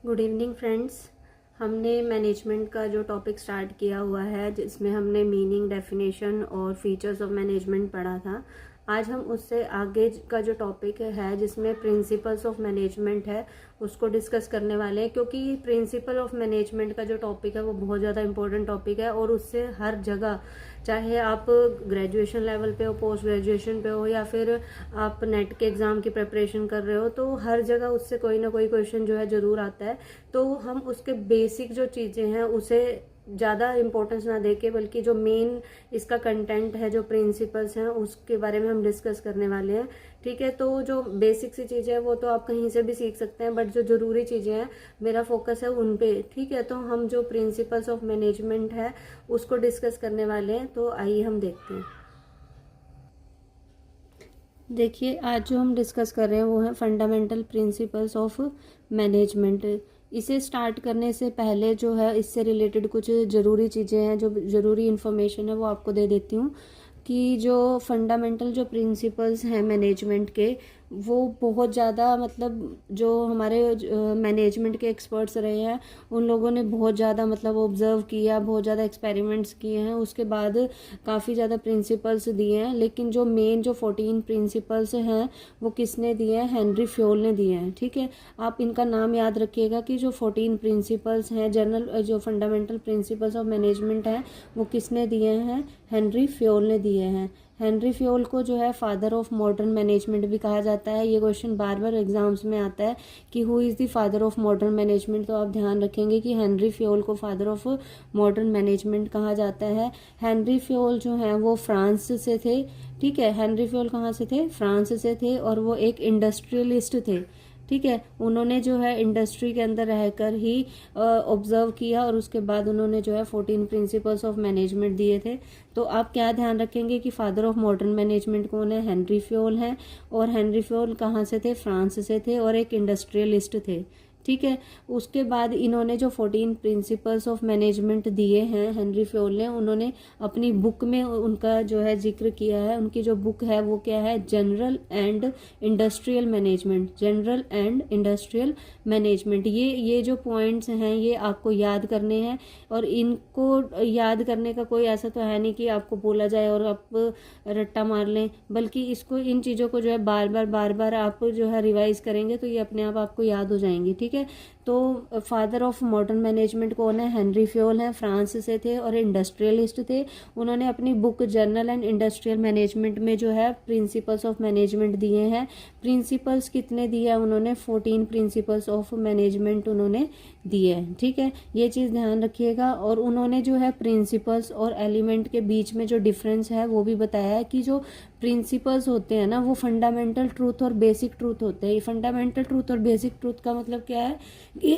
Good evening friends. हमने management का जो टॉपिक स्टार्ट किया हुआ है, जिसमें हमने मीनिंग, डेफिनेशन और फीचर्स ऑफ मैनेजमेंट पढ़ा था। आज हम उससे आगे का जो टॉपिक है, जिसमें प्रिंसिपल्स ऑफ मैनेजमेंट है, उसको डिस्कस करने वाले हैं। क्योंकि प्रिंसिपल ऑफ मैनेजमेंट का जो टॉपिक है वो बहुत ज़्यादा इंपॉर्टेंट टॉपिक है, और उससे हर जगह, चाहे आप ग्रेजुएशन लेवल पे हो, पोस्ट ग्रेजुएशन पे हो, या फिर आप नेट के एग्ज़ाम की प्रिपरेशन कर रहे हो, तो हर जगह उससे कोई ना कोई क्वेश्चन जो है ज़रूर आता है। तो हम उसके बेसिक जो चीज़ें हैं उसे ज़्यादा इम्पोर्टेंस ना देके, बल्कि जो मेन इसका कंटेंट है, जो प्रिंसिपल्स हैं, उसके बारे में हम डिस्कस करने वाले हैं। ठीक है, तो जो बेसिक सी चीज़ें हैं वो तो आप कहीं से भी सीख सकते हैं, बट जो ज़रूरी चीज़ें हैं मेरा फोकस है उन पे। ठीक है, तो हम जो प्रिंसिपल्स ऑफ मैनेजमेंट है उसको डिस्कस करने वाले हैं। तो आइए हम देखते हैं। देखिए, आज जो हम डिस्कस कर रहे हैं वो है फंडामेंटल प्रिंसिपल्स ऑफ मैनेजमेंट। इसे स्टार्ट करने से पहले जो है, इससे रिलेटेड कुछ ज़रूरी चीज़ें हैं, जो ज़रूरी इन्फॉर्मेशन है वो आपको दे देती हूँ। कि जो फंडामेंटल जो प्रिंसिपल्स हैं मैनेजमेंट के, वो बहुत ज़्यादा, मतलब जो हमारे मैनेजमेंट के एक्सपर्ट्स रहे हैं उन लोगों ने बहुत ज़्यादा, मतलब ऑब्जर्व किया, बहुत ज़्यादा एक्सपेरिमेंट्स किए हैं, उसके बाद काफ़ी ज़्यादा प्रिंसिपल्स दिए हैं। लेकिन जो मेन जो 14 प्रिंसिपल्स हैं वो किसने दिए हैं? हेनरी फ्योल ने दिए हैं। ठीक है, आप इनका नाम याद रखिएगा कि जो 14 प्रिंसिपल्स हैं, जनरल जो फंडामेंटल प्रिंसिपल्स ऑफ मैनेजमेंट हैं, वो किसने दिए हैं? हेनरी फ्योल ने दिए हैं। हेनरी फ्योल को जो है फादर ऑफ मॉडर्न मैनेजमेंट भी कहा जाता है। ये क्वेश्चन बार बार एग्जाम्स में आता है कि who is the father of modern management. तो आप ध्यान रखेंगे कि हेनरी फ्योल को फादर ऑफ मॉडर्न मैनेजमेंट कहा जाता है। हेनरी फ्योल जो है वो फ्रांस से थे। ठीक है, हेनरी फ्योल कहाँ से थे? फ्रांस से थे, और वो एक इंडस्ट्रियलिस्ट थे। ठीक है, उन्होंने जो है इंडस्ट्री के अंदर रहकर ही ऑब्जर्व किया, और उसके बाद उन्होंने जो है 14 प्रिंसिपल्स ऑफ मैनेजमेंट दिए थे। तो आप क्या ध्यान रखेंगे कि फादर ऑफ मॉडर्न मैनेजमेंट कौन है? हेनरी फ्योल हैं। और हेनरी फ्योल कहाँ से थे? फ्रांस से थे, और एक इंडस्ट्रियलिस्ट थे। ठीक है, उसके बाद इन्होंने जो 14 प्रिंसिपल्स ऑफ मैनेजमेंट दिए हैं हेनरी फ्योल ने, उन्होंने अपनी बुक में उनका जो है जिक्र किया है। उनकी जो बुक है वो क्या है? General and industrial management. General and industrial management. ये जो पॉइंट्स हैं ये आपको याद करने हैं, और इनको याद करने का कोई ऐसा तो है नहीं कि आपको बोला जाए और आप रट्टा मार लें, बल्कि इसको, इन चीज़ों को जो है बार बार आप जो है रिवाइज करेंगे तो ये अपने आप आपको याद हो जाएंगी। ठीक है, तो फादर ऑफ मॉडर्न मैनेजमेंट कौन है? हेनरी फ्योल हैं, फ्रांस से थे और इंडस्ट्रियलिस्ट थे। उन्होंने अपनी book general and industrial management में जो है प्रिंसिपल्स ऑफ मैनेजमेंट दिए हैं। प्रिंसिपल्स कितने दिए हैं उन्होंने? 14 प्रिंसिपल्स ऑफ मैनेजमेंट उन्होंने दिए हैं। ठीक है, ये चीज़ ध्यान रखिएगा। और उन्होंने जो है प्रिंसिपल्स और एलिमेंट के बीच में जो डिफरेंस है वो भी बताया है कि जो प्रिंसिपल्स होते हैं ना, वो फंडामेंटल ट्रूथ और बेसिक ट्रूथ होते हैं। ये फंडामेंटल ट्रूथ और बेसिक ट्रूथ का मतलब क्या है कि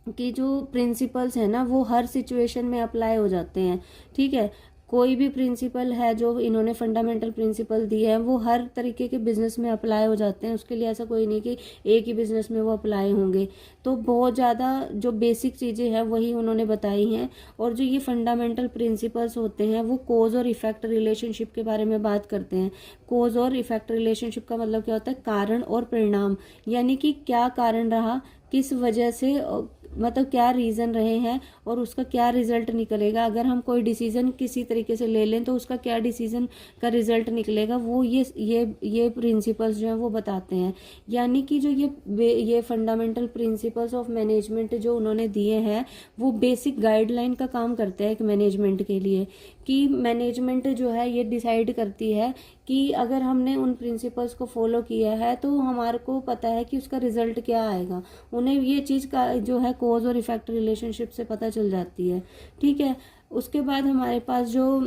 कि जो प्रिंसिपल्स है ना वो हर सिचुएशन में अप्लाई हो जाते हैं। ठीक है, कोई भी प्रिंसिपल है जो इन्होंने फंडामेंटल प्रिंसिपल दिए हैं वो हर तरीके के बिजनेस में अप्लाई हो जाते हैं। उसके लिए ऐसा कोई नहीं कि एक ही बिजनेस में वो अप्लाई होंगे। तो बहुत ज़्यादा जो बेसिक चीज़ें हैं वही उन्होंने बताई हैं। और जो ये फंडामेंटल प्रिंसिपल्स होते हैं वो कोज और इफेक्ट रिलेशनशिप के बारे में बात करते हैं। कोज और इफेक्ट रिलेशनशिप का मतलब क्या होता है? कारण और परिणाम, यानी कि क्या कारण रहा, किस वजह से, मतलब क्या रीज़न रहे हैं और उसका क्या रिजल्ट निकलेगा। अगर हम कोई डिसीजन किसी तरीके से ले लें तो उसका क्या डिसीजन का रिजल्ट निकलेगा, वो ये प्रिंसिपल्स जो हैं वो बताते हैं। यानी कि जो ये फंडामेंटल प्रिंसिपल्स ऑफ मैनेजमेंट जो उन्होंने दिए हैं वो बेसिक गाइडलाइन का काम करते हैं एक मैनेजमेंट के लिए। कि मैनेजमेंट जो है ये डिसाइड करती है कि अगर हमने उन प्रिंसिपल्स को फॉलो किया है तो हमारे को पता है कि उसका रिजल्ट क्या आएगा। उन्हें ये चीज़ का जो है कोज और इफेक्ट रिलेशनशिप से पता चल जाती है। ठीक है, उसके बाद हमारे पास जो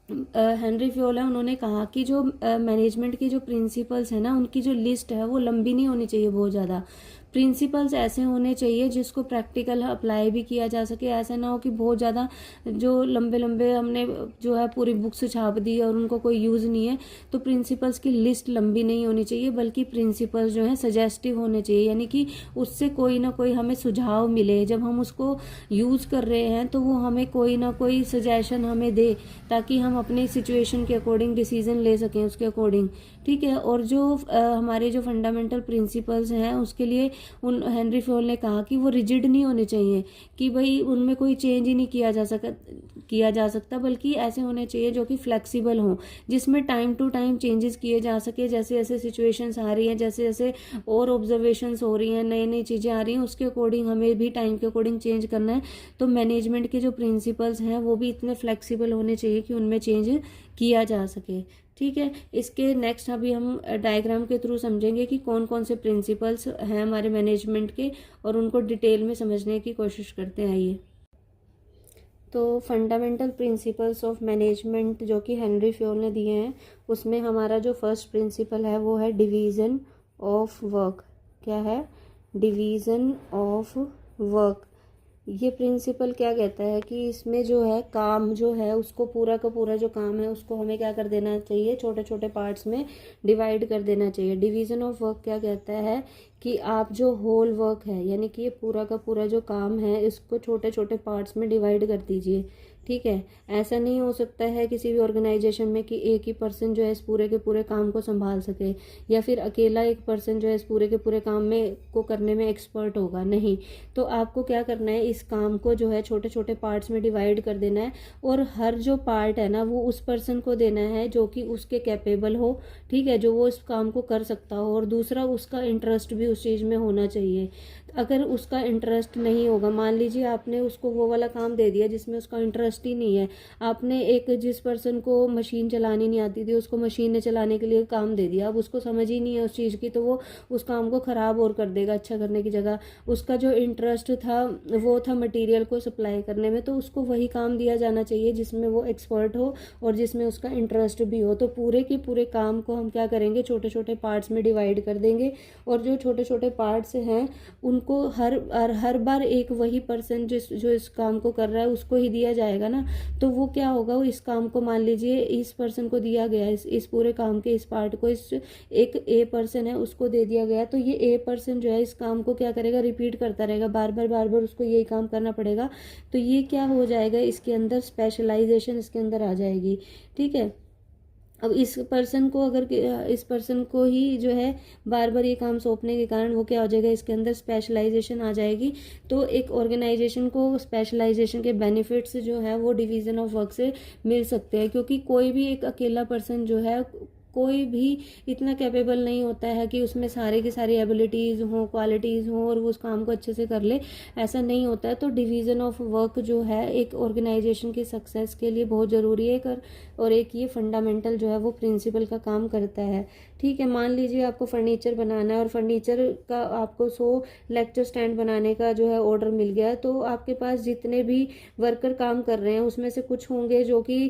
हेनरी फ्योल है, उन्होंने कहा कि जो मैनेजमेंट की जो प्रिंसिपल्स है ना उनकी जो लिस्ट है वो लंबी नहीं होनी चाहिए बहुत ज़्यादा। प्रिंसिपल्स ऐसे होने चाहिए जिसको प्रैक्टिकल अप्लाई भी किया जा सके। ऐसा ना हो कि बहुत ज़्यादा जो लंबे लंबे हमने जो है पूरी बुक्स छाप दी और उनको कोई यूज़ नहीं है। तो प्रिंसिपल्स की लिस्ट लंबी नहीं होनी चाहिए, बल्कि प्रिंसिपल्स जो है सजेस्टिव होने चाहिए, यानी कि उससे कोई ना कोई हमें सुझाव मिले। जब हम उसको यूज़ कर रहे हैं तो वो हमें कोई ना कोई सजेशन हमें दे, ताकि हम अपनी सिचुएशन के अकॉर्डिंग डिसीजन ले सकें उसके अकॉर्डिंग। ठीक है। और जो हमारे जो फंडामेंटल प्रिंसिपल्स हैं उसके लिए उन हेनरी फ्योल ने कहा कि वो रिजिड नहीं होने चाहिए, कि भाई उनमें कोई चेंज ही नहीं किया जा सकता, बल्कि ऐसे होने चाहिए जो कि फ्लेक्सिबल हों, जिसमें टाइम टू टाइम चेंजेस किए जा सके। जैसे जैसे सिचुएशंस आ रही हैं, जैसे जैसे और ऑब्जर्वेशंस हो रही हैं, नई नई चीज़ें आ रही हैं, उसके अकॉर्डिंग हमें भी टाइम के अकॉर्डिंग चेंज करना है। तो मैनेजमेंट के जो प्रिंसिपल्स हैं वो भी इतने फ्लेक्सिबल होने चाहिए कि उनमें चेंज किया जा सके। ठीक है। इसके नेक्स्ट अभी हम डायग्राम के थ्रू समझेंगे कि कौन कौन से प्रिंसिपल्स हैं हमारे मैनेजमेंट के, और उनको डिटेल में समझने की कोशिश करते हैं। आइए, तो फंडामेंटल प्रिंसिपल्स ऑफ मैनेजमेंट जो कि हेनरी फ्योल ने दिए हैं, उसमें हमारा जो फर्स्ट प्रिंसिपल है वो है डिवीज़न ऑफ वर्क। क्या है? Division of work. ये प्रिंसिपल क्या कहता है कि इसमें जो है काम जो है उसको पूरा का पूरा जो काम है उसको हमें क्या कर देना चाहिए, छोटे छोटे पार्ट्स में डिवाइड कर देना चाहिए। डिवीज़न ऑफ वर्क क्या कहता है कि आप जो होल वर्क है, यानी कि ये पूरा का पूरा जो काम है, इसको छोटे छोटे पार्ट्स में डिवाइड कर दीजिए। ठीक है। ऐसा नहीं हो सकता है किसी भी ऑर्गेनाइजेशन में कि एक ही पर्सन जो है इस पूरे के पूरे काम को संभाल सके, या फिर अकेला एक पर्सन जो है इस पूरे के पूरे काम में को करने में एक्सपर्ट होगा। नहीं, तो आपको क्या करना है, इस काम को जो है छोटे छोटे पार्ट्स में डिवाइड कर देना है, और हर जो पार्ट है ना वो उस पर्सन को देना है जो कि उसके कैपेबल हो। ठीक है, जो वो इस काम को कर सकता हो, और दूसरा उसका इंटरेस्ट भी उस चीज़ में होना चाहिए। अगर उसका इंटरेस्ट नहीं होगा, मान लीजिए आपने उसको वो वाला काम दे दिया जिसमें उसका इंटरेस्ट ही नहीं है, आपने एक जिस पर्सन को मशीन चलानी नहीं आती थी उसको मशीन चलाने के लिए काम दे दिया, अब उसको समझ ही नहीं है उस चीज़ की, तो वो उस काम को ख़राब और कर देगा अच्छा करने की जगह। उसका जो इंटरेस्ट था वो था मटेरियल को सप्लाई करने में, तो उसको वही काम दिया जाना चाहिए जिसमें वो एक्सपर्ट हो और जिसमें उसका इंटरेस्ट भी हो। तो पूरे के पूरे काम को हम क्या करेंगे, छोटे छोटे पार्ट्स में डिवाइड कर देंगे, और जो छोटे छोटे पार्ट्स हैं उनको हर बार एक वही पर्सन जो इस काम को कर रहा है उसको ही दिया जाएगा ना। तो वो क्या होगा, वो इस काम को मान लीजिए इस पर्सन को दिया गया, इस पूरे काम के इस पार्ट को इस एक ए पर्सन है उसको दे दिया गया, तो ये ए पर्सन जो है इस काम को क्या करेगा, रिपीट करता रहेगा, बार बार उसको यही काम करना पड़ेगा। तो ये क्या हो जाएगा, इसके अंदर स्पेशलाइजेशन इसके अंदर आ जाएगी। ठीक है। अब इस पर्सन को इस पर्सन को ही जो है बार बार ये काम सौंपने के कारण वो क्या हो जाएगा, इसके अंदर स्पेशलाइजेशन आ जाएगी। तो एक ऑर्गेनाइजेशन को स्पेशलाइजेशन के बेनिफिट्स जो है वो डिवीज़न ऑफ वर्क से मिल सकते हैं, क्योंकि कोई भी एक अकेला पर्सन जो है कोई भी इतना कैपेबल नहीं होता है कि उसमें सारे की सारी एबिलिटीज़ हों, क्वालिटीज़ हों और वो उस काम को अच्छे से कर ले, ऐसा नहीं होता है। तो डिवीज़न ऑफ वर्क जो है एक ऑर्गेनाइजेशन की सक्सेस के लिए बहुत ज़रूरी है, और एक ये फंडामेंटल जो है वो प्रिंसिपल का काम करता है। ठीक है। मान लीजिए आपको फर्नीचर बनाना है, और फर्नीचर का आपको 100 लेक्चर स्टैंड बनाने का जो है ऑर्डर मिल गया, तो आपके पास जितने भी वर्कर काम कर रहे हैं उसमें से कुछ होंगे जो कि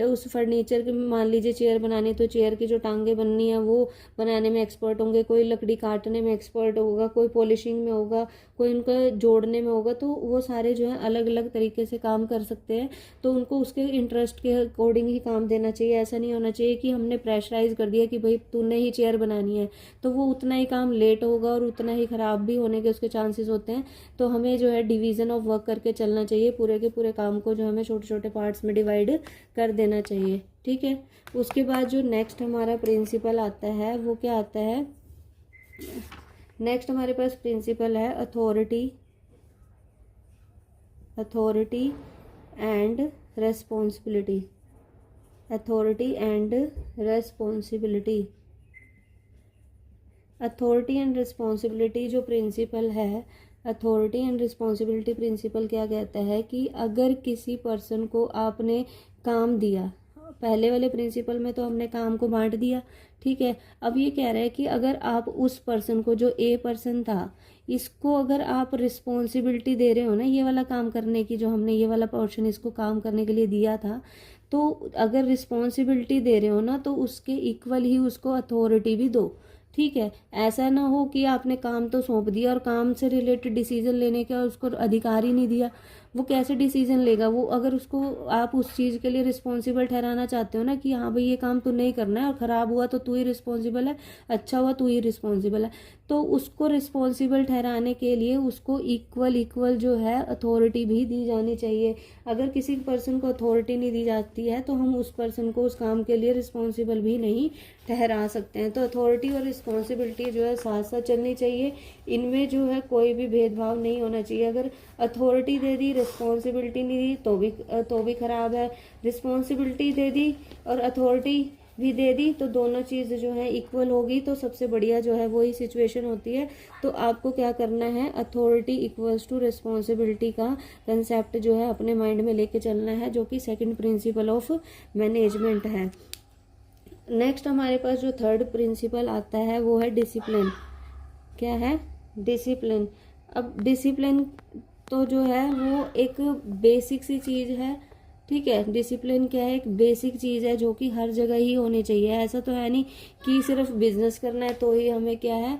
उस फर्नीचर के, मान लीजिए चेयर बनाने, तो चेयर की जो टांगे बननी है वो बनाने में एक्सपर्ट होंगे, कोई लकड़ी काटने में एक्सपर्ट होगा, कोई पॉलिशिंग में होगा, कोई उनका जोड़ने में होगा। तो वो सारे जो है अलग अलग तरीके से काम कर सकते हैं, तो उनको उसके इंटरेस्ट के अकॉर्डिंग ही काम देना चाहिए। ऐसा नहीं होना चाहिए कि हमने प्रेशराइज कर दिया कि भाई तूने ही चेयर बनानी है, तो वो उतना ही काम लेट होगा और उतना ही ख़राब भी होने के उसके चांसेस होते हैं। तो हमें जो है डिवीज़न ऑफ वर्क करके चलना चाहिए, पूरे के पूरे काम को जो हमें छोटे छोटे पार्ट्स में डिवाइड कर देना चाहिए। ठीक है। उसके बाद जो नेक्स्ट हमारा प्रिंसिपल आता है वो क्या आता है, नेक्स्ट हमारे पास प्रिंसिपल है authority and responsibility. Authority and responsibility. Authority and responsibility जो प्रिंसिपल है, अथॉरिटी एंड रिस्पॉन्सिबिलिटी प्रिंसिपल क्या कहता है कि अगर किसी पर्सन को आपने काम दिया, पहले वाले प्रिंसिपल में तो हमने काम को बांट दिया, ठीक है, अब ये कह रहा है कि अगर आप उस पर्सन को, जो ए पर्सन था, इसको अगर आप रिस्पॉन्सिबिलिटी दे रहे हो ना ये वाला काम करने की, जो हमने ये वाला पोर्शन इसको काम करने के लिए दिया था, तो अगर रिस्पॉन्सिबिलिटी दे रहे हो ना तो उसके इक्वल ही उसको अथॉरिटी भी दो। ठीक है। ऐसा ना हो कि आपने काम तो सौंप दिया और काम से रिलेटेड डिसीजन लेने का उसको अधिकार ही नहीं दिया, वो कैसे डिसीजन लेगा? वो अगर उसको आप उस चीज़ के लिए रिस्पॉन्सिबल ठहराना चाहते हो ना कि हाँ भाई ये काम तू नहीं करना है और ख़राब हुआ तो तू ही रिस्पॉन्सिबल है, अच्छा हुआ तू ही रिस्पॉन्सिबल है, तो उसको रिस्पॉन्सिबल ठहराने के लिए उसको इक्वल जो है अथॉरिटी भी दी जानी चाहिए। अगर किसी पर्सन को अथॉरिटी नहीं दी जाती है तो हम उस पर्सन को उस काम के लिए रिस्पॉन्सिबल भी नहीं ठहरा सकते हैं। तो अथॉरिटी और रिस्पॉन्सिबिलिटी जो है साथ साथ चलनी चाहिए, इनमें जो है कोई भी भेदभाव नहीं होना चाहिए। अगर अथॉरिटी दे दी रिस्पॉन्सिबिलिटी नहीं दी तो भी खराब है, रिस्पॉन्सिबिलिटी दे दी और अथॉरिटी भी दे दी तो दोनों चीज़ जो है इक्वल होगी तो सबसे बढ़िया जो है वही सिचुएशन होती है। तो आपको क्या करना है, अथॉरिटी इक्वल्स टू रिस्पॉन्सिबिलिटी का कंसेप्ट जो है अपने माइंड में लेके चलना है, जो कि सेकंड प्रिंसिपल ऑफ मैनेजमेंट है। नेक्स्ट हमारे पास जो थर्ड प्रिंसिपल आता है वो है डिसिप्लिन। क्या है? डिसिप्लिन। अब डिसिप्लिन तो जो है वो एक बेसिक सी चीज़ है, ठीक है। डिसिप्लिन क्या है? एक बेसिक चीज़ है जो कि हर जगह ही होनी चाहिए। ऐसा तो है नहीं कि सिर्फ बिजनेस करना है तो ही हमें क्या है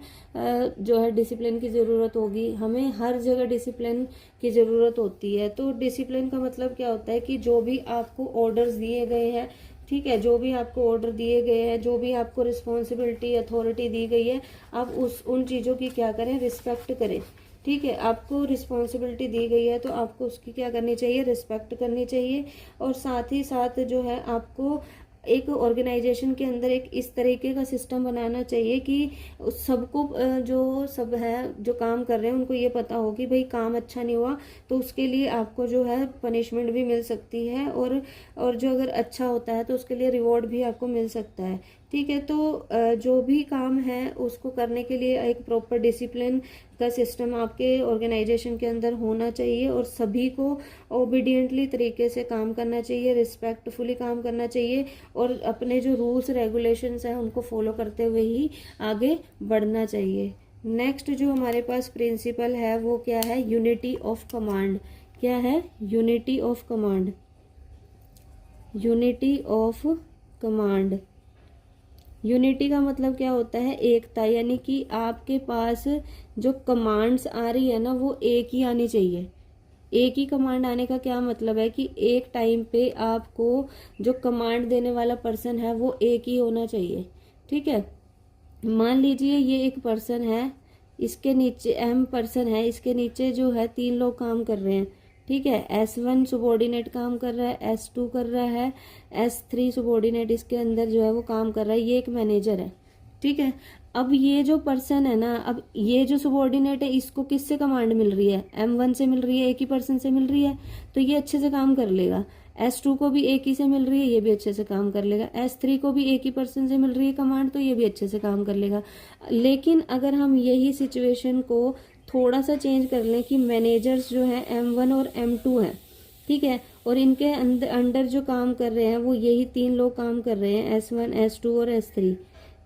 जो है डिसिप्लिन की ज़रूरत होगी, हमें हर जगह डिसिप्लिन की ज़रूरत होती है। तो डिसिप्लिन का मतलब क्या होता है कि जो भी आपको ऑर्डर्स दिए गए हैं, ठीक है, जो भी आपको ऑर्डर दिए गए हैं, जो भी आपको रिस्पॉन्सिबिलिटी अथॉरिटी दी गई है, आप उन चीज़ों की क्या करें, रिस्पेक्ट करें, ठीक है। आपको रिस्पॉन्सिबिलिटी दी गई है तो आपको उसकी क्या करनी चाहिए, रिस्पेक्ट करनी चाहिए। और साथ ही साथ जो है आपको एक ऑर्गेनाइजेशन के अंदर एक इस तरीके का सिस्टम बनाना चाहिए कि सबको जो सब है जो काम कर रहे हैं उनको ये पता हो कि भाई काम अच्छा नहीं हुआ तो उसके लिए आपको जो है पनिशमेंट भी मिल सकती है, और जो अगर अच्छा होता है तो उसके लिए रिवॉर्ड भी आपको मिल सकता है, ठीक है। तो जो भी काम है उसको करने के लिए एक प्रॉपर डिसिप्लिन का सिस्टम आपके ऑर्गेनाइजेशन के अंदर होना चाहिए और सभी को ओबीडियंटली तरीके से काम करना चाहिए, रिस्पेक्टफुली काम करना चाहिए और अपने जो रूल्स रेगुलेशंस हैं उनको फॉलो करते हुए ही आगे बढ़ना चाहिए। नेक्स्ट जो हमारे पास प्रिंसिपल है वो क्या है, यूनिटी ऑफ कमांड। क्या है? Unity of command. Unity of command. Unity का मतलब क्या होता है, एकता, यानी कि आपके पास जो कमांड्स आ रही है ना वो एक ही आनी चाहिए। एक ही कमांड आने का क्या मतलब है कि एक टाइम पे आपको जो कमांड देने वाला पर्सन है वो एक ही होना चाहिए, ठीक है। मान लीजिए ये एक पर्सन है, इसके नीचे एम पर्सन है, इसके नीचे जो है 3 लोग काम कर रहे हैं, ठीक है। S1 सुबॉर्डिनेट काम कर रहा है, S2 कर रहा है, S3 सुबॉर्डिनेट इसके अंदर जो है वो काम कर रहा है, ये एक मैनेजर है, ठीक है। अब ये जो पर्सन है ना, अब ये जो सुबॉर्डिनेट है इसको किससे कमांड मिल रही है, M1 से मिल रही है, एक ही पर्सन से मिल रही है, तो ये अच्छे से काम कर लेगा। S2 को भी एक ही से मिल रही है, ये भी अच्छे से काम कर लेगा। S3 को भी एक ही पर्सन से मिल रही है कमांड, तो ये भी अच्छे से काम कर लेगा। लेकिन अगर हम यही सिचुएशन को थोड़ा सा चेंज कर लें कि मैनेजर्स जो है M1 और M2 हैं, ठीक है, और इनके अंडर जो काम कर रहे हैं वो यही 3 लोग काम कर रहे हैं, S1 S2 और S3,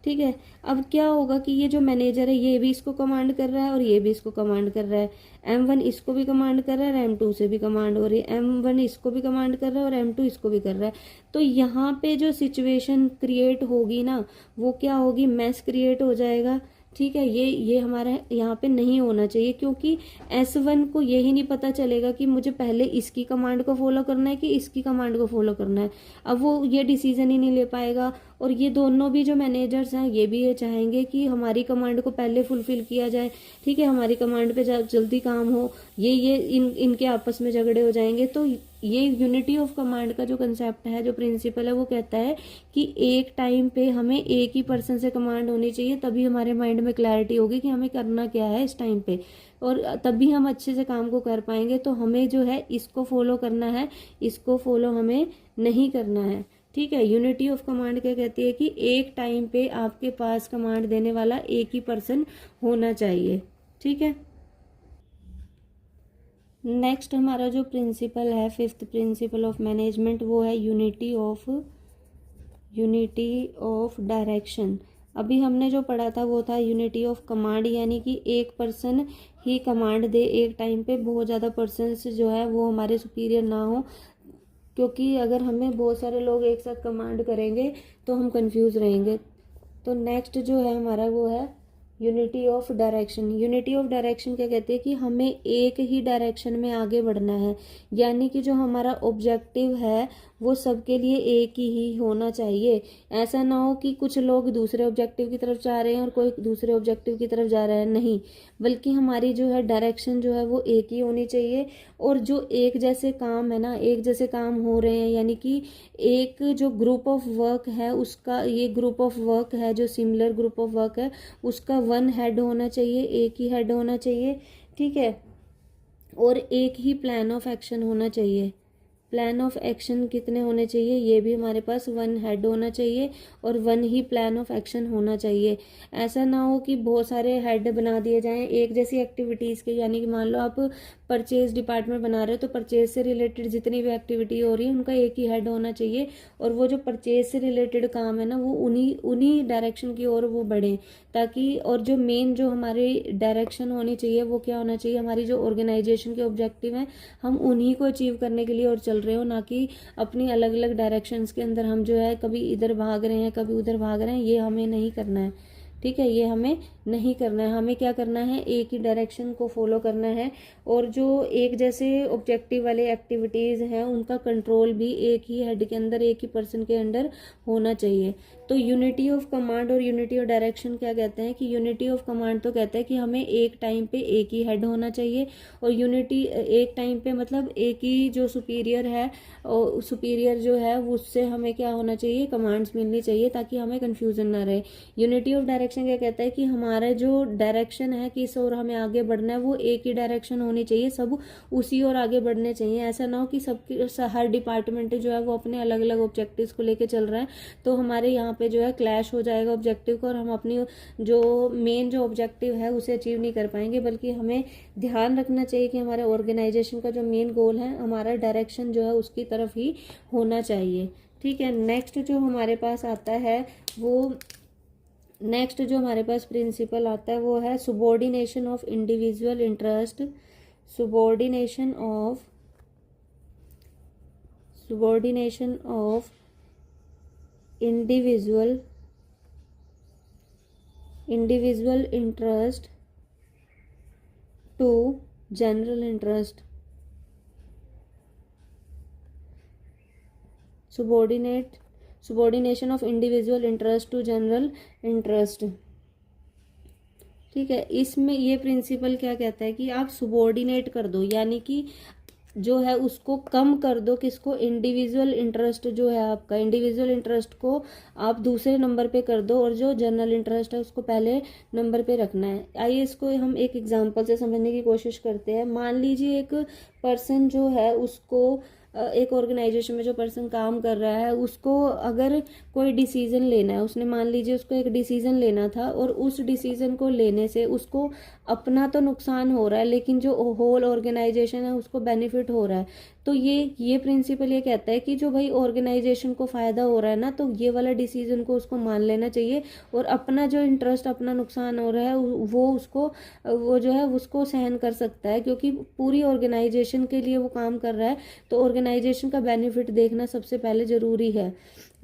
ठीक है। अब क्या होगा कि ये जो मैनेजर है ये भी इसको कमांड कर रहा है और ये भी इसको कमांड कर रहा है। M1 इसको भी कमांड कर रहा है और M2 से भी कमांड हो रही है, M1 इसको भी कमांड कर रहा है और M2 इसको भी कर रहा है। तो यहाँ पे जो सिचुएशन क्रिएट होगी ना वो क्या होगी, मैस क्रिएट हो जाएगा, ठीक है। ये हमारा यहाँ पे नहीं होना चाहिए, क्योंकि S1 को यही नहीं पता चलेगा कि मुझे पहले इसकी कमांड को फॉलो करना है कि इसकी कमांड को फॉलो करना है। अब वो ये डिसीजन ही नहीं ले पाएगा, और ये दोनों भी जो मैनेजर्स हैं ये भी ये चाहेंगे कि हमारी कमांड को पहले फुलफिल किया जाए, ठीक है, हमारी कमांड पे जल्दी काम हो, ये इनके आपस में झगड़े हो जाएंगे। तो ये यूनिटी ऑफ कमांड का जो कंसेप्ट है, जो प्रिंसिपल है, वो कहता है कि एक टाइम पे हमें एक ही पर्सन से कमांड होनी चाहिए, तभी हमारे माइंड में क्लैरिटी होगी कि हमें करना क्या है इस टाइम पे, और तभी हम अच्छे से काम को कर पाएंगे। तो हमें जो है इसको फॉलो करना है, इसको फॉलो हमें नहीं करना है, ठीक है। यूनिटी ऑफ कमांड क्या कहती है कि एक टाइम पे आपके पास कमांड देने वाला एक ही पर्सन होना चाहिए, ठीक है। नेक्स्ट हमारा जो प्रिंसिपल है, फिफ्थ प्रिंसिपल ऑफ मैनेजमेंट, वो है यूनिटी ऑफ डायरेक्शन। अभी हमने जो पढ़ा था वो था यूनिटी ऑफ कमांड, यानी कि एक पर्सन ही कमांड दे एक टाइम पे, बहुत ज़्यादा पर्सन्स जो है वो हमारे सुपीरियर ना हो, क्योंकि अगर हमें बहुत सारे लोग एक साथ कमांड करेंगे तो हम कंफ्यूज रहेंगे। तो नेक्स्ट जो है हमारा वो है unity of direction. Unity of direction क्या कहते हैं कि हमें एक ही डायरेक्शन में आगे बढ़ना है, यानी कि जो हमारा ऑब्जेक्टिव है वो सबके लिए एक ही होना चाहिए। ऐसा ना हो कि कुछ लोग दूसरे ऑब्जेक्टिव की तरफ जा रहे हैं और कोई दूसरे ऑब्जेक्टिव की तरफ जा रहा है, नहीं, बल्कि हमारी जो है डायरेक्शन जो है वो एक ही होनी चाहिए। और जो एक जैसे काम है ना, एक जैसे काम हो रहे हैं, यानी कि एक जो ग्रुप ऑफ वर्क है उसका, ये ग्रुप ऑफ वर्क है जो सिमिलर ग्रुप ऑफ वर्क है उसका वन हेड होना चाहिए, एक ही हेड होना चाहिए, ठीक है। और एक ही प्लान ऑफ एक्शन होना चाहिए। प्लान ऑफ एक्शन कितने होने चाहिए, ये भी हमारे पास वन हेड होना चाहिए और one he plan of action होना चाहिए। ऐसा ना हो कि बहुत सारे हेड बना दिए जाएं एक जैसी एक्टिविटीज़ के, यानी कि मान लो आप परचेज डिपार्टमेंट बना रहे हो तो परचेज से रिलेटेड जितनी भी एक्टिविटी हो रही है उनका एक ही हेड होना चाहिए, और वो जो परचेज से रिलेटेड काम है ना वो उन्हीं डायरेक्शन की ओर वो बढ़े, ताकि, और जो मेन जो हमारी डायरेक्शन होनी चाहिए वो क्या होना चाहिए, हमारी जो ऑर्गेनाइजेशन के ऑब्जेक्टिव हैं हम उन्हीं को अचीव करने के लिए और चल रहे हो, ना कि अपनी अलग अलग डायरेक्शंस के अंदर हम जो है कभी इधर भाग रहे हैं कभी उधर भाग रहे हैं। ये हमें नहीं करना है, ठीक है, ये हमें नहीं करना है। हमें क्या करना है, एक ही डायरेक्शन को फॉलो करना है, और जो एक जैसे ऑब्जेक्टिव वाले एक्टिविटीज़ हैं उनका कंट्रोल भी एक ही हेड के अंदर, एक ही पर्सन के अंडर होना चाहिए। तो यूनिटी ऑफ कमांड और यूनिटी ऑफ डायरेक्शन क्या कहते हैं कि यूनिटी ऑफ कमांड तो कहता है कि हमें एक टाइम पे एक ही हेड होना चाहिए, और यूनिटी एक टाइम पे मतलब एक ही जो सुपीरियर है, और सुपीरियर जो है उससे हमें क्या होना चाहिए, कमांड्स मिलनी चाहिए ताकि हमें कन्फ्यूजन ना रहे। यूनिटी ऑफ डायरेक्शन क्या कहता है कि हमारा जो डायरेक्शन है किस ओर हमें आगे बढ़ना है वो एक ही डायरेक्शन होनी चाहिए, सब उसी ओर आगे बढ़ने चाहिए। ऐसा ना हो कि सबकी हर डिपार्टमेंट जो है वो अपने अलग अलग ऑब्जेक्टिव्स को लेके चल रहा है, तो हमारे यहाँ पे जो है क्लैश हो जाएगा ऑब्जेक्टिव को, और हम अपनी जो मेन जो ऑब्जेक्टिव है उसे अचीव नहीं कर पाएंगे। बल्कि हमें ध्यान रखना चाहिए कि हमारे ऑर्गेनाइजेशन का जो मेन गोल है हमारा डायरेक्शन जो है उसकी तरफ ही होना चाहिए, ठीक है। नेक्स्ट जो हमारे पास आता है वो, नेक्स्ट जो हमारे पास प्रिंसिपल आता है वो है subordination of individual interest. Subordination of individual interest to general interest. Subordination of individual interest to general interest, ठीक है। इसमें ये प्रिंसिपल क्या कहता है कि आप सुबॉर्डिनेट कर दो, यानी कि जो है उसको कम कर दो, किसको, इंडिविजुअल इंटरेस्ट जो है आपका, इंडिविजुअल इंटरेस्ट को आप दूसरे नंबर पे कर दो और जो जनरल इंटरेस्ट है उसको पहले नंबर पे रखना है। आइए इसको हम एक एग्जांपल से समझने की कोशिश करते हैं। मान लीजिए एक पर्सन जो है उसको, एक ऑर्गेनाइजेशन में जो पर्सन काम कर रहा है उसको अगर कोई डिसीजन लेना है, उसने मान लीजिए उसको एक डिसीजन लेना था, और उस डिसीजन को लेने से उसको अपना तो नुकसान हो रहा है लेकिन जो होल ऑर्गेनाइजेशन है उसको बेनिफिट हो रहा है। तो ये प्रिंसिपल ये कहता है कि जो भाई ऑर्गेनाइजेशन को फ़ायदा हो रहा है ना, तो ये वाला डिसीजन को उसको मान लेना चाहिए, और अपना जो इंटरेस्ट, अपना नुकसान हो रहा है वो जो है उसको सहन कर सकता है, क्योंकि पूरी ऑर्गेनाइजेशन के लिए वो काम कर रहा है, तो ऑर्गेनाइजेशन का बेनिफिट देखना सबसे पहले ज़रूरी है।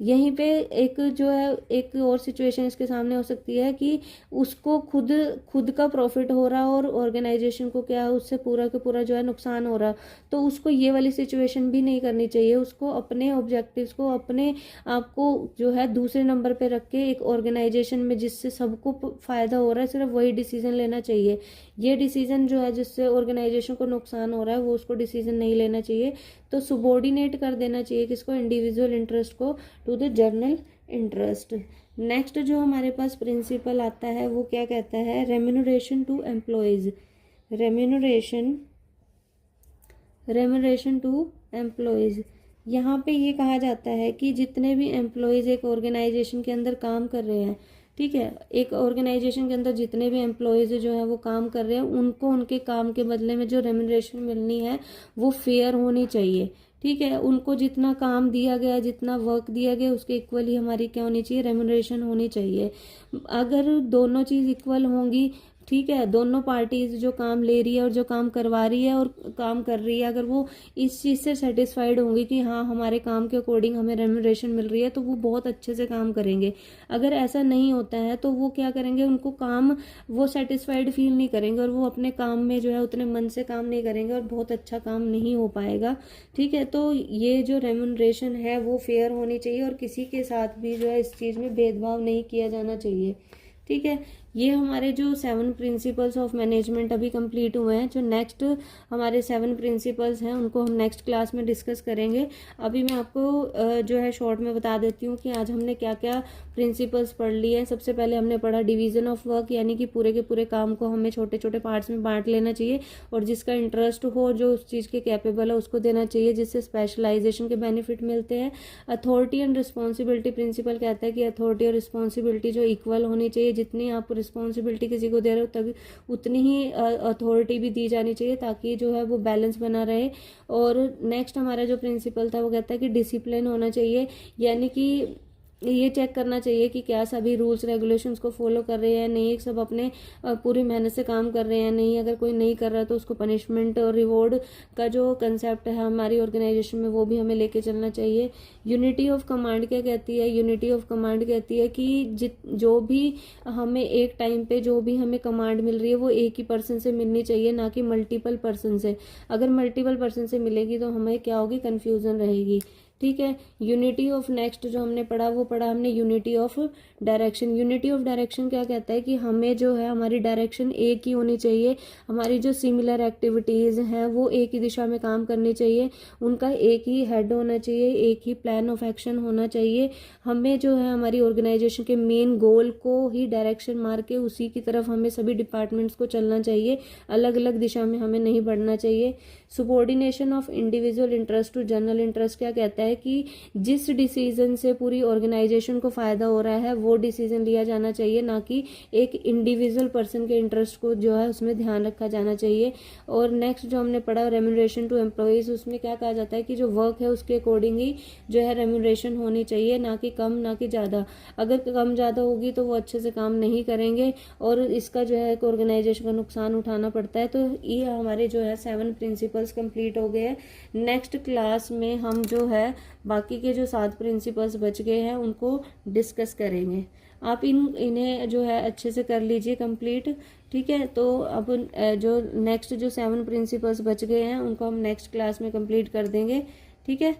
यहीं पे एक जो है एक और सिचुएशन इसके सामने हो सकती है कि उसको खुद का प्रॉफिट हो रहा और ऑर्गेनाइजेशन को क्या है उससे पूरा का पूरा जो है नुकसान हो रहा, तो उसको ये वाली सिचुएशन भी नहीं करनी चाहिए। उसको अपने ऑब्जेक्टिव्स को, अपने आप को जो है दूसरे नंबर पे रख के एक ऑर्गेनाइजेशन में जिससे सबको फायदा हो रहा है सिर्फ वही डिसीजन लेना चाहिए। ये डिसीजन जो है जिससे ऑर्गेनाइजेशन को नुकसान हो रहा है वो उसको डिसीजन नहीं लेना चाहिए। तो सुबॉर्डिनेट कर देना चाहिए किसको, इंडिविजुअल इंटरेस्ट को to the general interest. Next जो हमारे पास प्रिंसिपल आता है वो क्या कहता है, remuneration to employees. Remuneration to employees, यहाँ पे ये कहा जाता है कि जितने भी एम्प्लॉयज एक ऑर्गेनाइजेशन के अंदर काम कर रहे हैं, ठीक है, एक ऑर्गेनाइजेशन के अंदर जितने भी एम्प्लॉयज जो है वो काम कर रहे हैं, उनको उनके काम के बदले में जो रेम्यूनरेशन मिलनी है वो फेयर होनी चाहिए, ठीक है। उनको जितना काम दिया गया, जितना वर्क दिया गया उसके इक्वली हमारी क्या होनी चाहिए, रेम्यूनरेशन होनी चाहिए। अगर दोनों चीज़ इक्वल होंगी ठीक है, दोनों पार्टीज जो काम ले रही है और जो काम करवा रही है और काम कर रही है, अगर वो इस चीज़ से सेटिस्फाइड होंगी कि हाँ हमारे काम के अकॉर्डिंग हमें रेम्यूनरेशन मिल रही है, तो वो बहुत अच्छे से काम करेंगे। अगर ऐसा नहीं होता है तो वो क्या करेंगे, उनको काम वो सेटिस्फाइड फील नहीं करेंगे और वो अपने काम में जो है उतने मन से काम नहीं करेंगे और बहुत अच्छा काम नहीं हो पाएगा। ठीक है, तो ये जो रेम्यूनरेशन है वो फेयर होनी चाहिए और किसी के साथ भी जो है इस चीज़ में भेदभाव नहीं किया जाना चाहिए। ठीक है, ये हमारे जो 7 प्रिंसिपल्स ऑफ मैनेजमेंट अभी कंप्लीट हुए हैं। जो नेक्स्ट हमारे 7 प्रिंसिपल्स हैं उनको हम नेक्स्ट क्लास में डिस्कस करेंगे। अभी मैं आपको जो है शॉर्ट में बता देती हूँ कि आज हमने क्या क्या प्रिंसिपल्स पढ़ लिए हैं। सबसे पहले हमने पढ़ा डिवीजन ऑफ वर्क, यानी कि पूरे के पूरे काम को हमें छोटे छोटे पार्ट्स में बांट लेना चाहिए और जिसका इंटरेस्ट हो, जो उस चीज़ के कैपेबल है, उसको देना चाहिए, जिससे स्पेशलाइजेशन के बेनिफिट मिलते हैं। अथॉरिटी एंड रिस्पॉन्सिबिलिटी प्रिंसिपल कहता है कि अथॉरिटी और रिस्पॉन्सिबिलिटी जो इक्वल होनी चाहिए, जितनी आप रिस्पॉन्सिबिलिटी किसी को दे रहे हो तभी उतनी ही अथॉरिटी भी दी जानी चाहिए, ताकि जो है वो बैलेंस बना रहे। और नेक्स्ट हमारा जो प्रिंसिपल था वो कहता है कि डिसिप्लिन होना चाहिए, यानी कि ये चेक करना चाहिए कि क्या सभी रूल्स रेगुलेशंस को फॉलो कर रहे हैं नहीं, सब अपने पूरी मेहनत से काम कर रहे हैं नहीं। अगर कोई नहीं कर रहा तो उसको पनिशमेंट और रिवॉर्ड का जो कंसेप्ट है हमारी ऑर्गेनाइजेशन में वो भी हमें लेके चलना चाहिए। यूनिटी ऑफ कमांड क्या कहती है, यूनिटी ऑफ कमांड कहती है कि जो भी हमें एक टाइम पे जो भी हमें कमांड मिल रही है वो एक ही पर्सन से मिलनी चाहिए, ना कि मल्टीपल पर्सन से। अगर मल्टीपल पर्सन से मिलेगी तो हमें क्या होगी, कन्फ्यूजन रहेगी। ठीक है, यूनिटी ऑफ नेक्स्ट जो हमने पढ़ा वो पढ़ा हमने unity of direction. Unity of direction क्या कहता है कि हमें जो है हमारी डायरेक्शन एक ही होनी चाहिए, हमारी जो सिमिलर एक्टिविटीज़ हैं वो एक ही दिशा में काम करनी चाहिए, उनका एक ही हेड होना चाहिए, एक ही प्लान ऑफ एक्शन होना चाहिए। हमें जो है हमारी ऑर्गेनाइजेशन के मेन गोल को ही डायरेक्शन मार के उसी की तरफ हमें सभी डिपार्टमेंट्स को चलना चाहिए, अलग अलग दिशा में हमें नहीं बढ़ना चाहिए। Subordination of individual interest to general interest क्या कहता है कि जिस डिसीजन से पूरी ऑर्गेनाइजेशन को फायदा हो रहा है वो डिसीजन लिया जाना चाहिए, ना कि एक इंडिविजुअल पर्सन के इंटरेस्ट को जो है उसमें ध्यान रखा जाना चाहिए। और नेक्स्ट जो हमने पढ़ा रेम्यूनरेशन टू एम्प्लॉयज, उसमें क्या कहा जाता है कि जो वर्क है उसके अकॉर्डिंग ही जो है रेम्यूनरेशन होनी चाहिए, ना कि कम ना कि ज़्यादा। अगर कम ज़्यादा होगी तो वो अच्छे से काम नहीं करेंगे और इसका जो है ऑर्गेनाइजेशन का नुकसान उठाना पड़ता है। तो ये हमारे जो है 7 प्रिंसिपल्स कंप्लीट हो गए हैं। नेक्स्ट क्लास में हम जो है बाकी के जो 7 प्रिंसिपल्स बच गए हैं उनको डिस्कस करेंगे। आप इन्हें जो है अच्छे से कर लीजिए कंप्लीट। ठीक है, तो अब जो नेक्स्ट जो 7 प्रिंसिपल्स बच गए हैं उनको हम नेक्स्ट क्लास में कंप्लीट कर देंगे। ठीक है,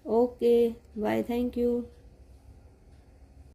ओके बाय, थैंक यू।